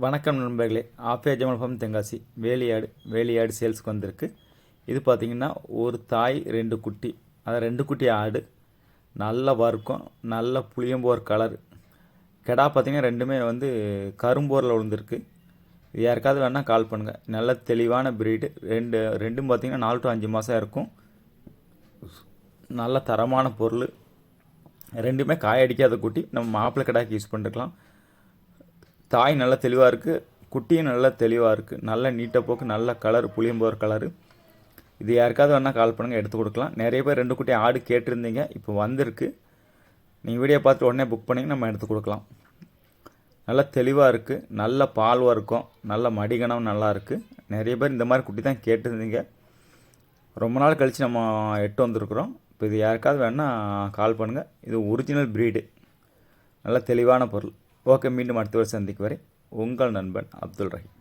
வணக்கம் நண்பர்களே. ஆஃபியா ஜமல் ஃபார்ம் தென்காசி வேலியாடு சேல்ஸுக்கு வந்திருக்கு. இது பார்த்திங்கன்னா ஒரு தாய் 2 குட்டி, அது 2 குட்டி ஆடு, நல்ல வர்க்கம், நல்ல புளியம்போர் கலர். கெடா பார்த்திங்கன்னா ரெண்டுமே கரும்போரில் விழுந்திருக்கு. இது யாருக்காவது வேணால் கால் பண்ணுங்கள். நல்ல தெளிவான ப்ரீடு. ரெண்டும் பார்த்திங்கன்னா 4 to 5 மாதம் இருக்கும். நல்ல தரமான பொருள். ரெண்டுமே காயடிக்காத குட்டி. நம்ம மாப்பிள்ளை கெடாக்கு யூஸ் பண்ணிருக்கலாம். தாய் நல்லா தெளிவாக இருக்குது, குட்டியும் நல்லா தெளிவாக இருக்குது. நல்ல நீட்டை போக்கு, நல்ல கலர், புளியம்போர் கலரு. இது யாருக்காவது வேணால் கால் பண்ணுங்கள், எடுத்து கொடுக்கலாம். நிறைய பேர் 2 குட்டி ஆடு கேட்டிருந்தீங்க, இப்போ வந்திருக்கு. நீங்கள் வீடியோ பார்த்துட்டு உடனே புக் பண்ணிங்க, நம்ம எடுத்து கொடுக்கலாம். நல்லா தெளிவாக இருக்குது, நல்ல பால் வர்க்கம், நல்ல மடிகணம் நல்லா இருக்குது. நிறைய பேர் இந்த மாதிரி குட்டி தான் கேட்டிருந்தீங்க. ரொம்ப நாள் கழித்து நம்ம எட்டு வந்திருக்குறோம். இப்போ இது யாருக்காவது வேணால் கால் பண்ணுங்கள். இது ஒரிஜினல் ப்ரீடு, நல்ல தெளிவான பொருள். ஓகே, மீண்டும் அடுத்த வருஷம் சந்திக்கு வரை உங்கள் நண்பன் அப்துல் ரஹீம்.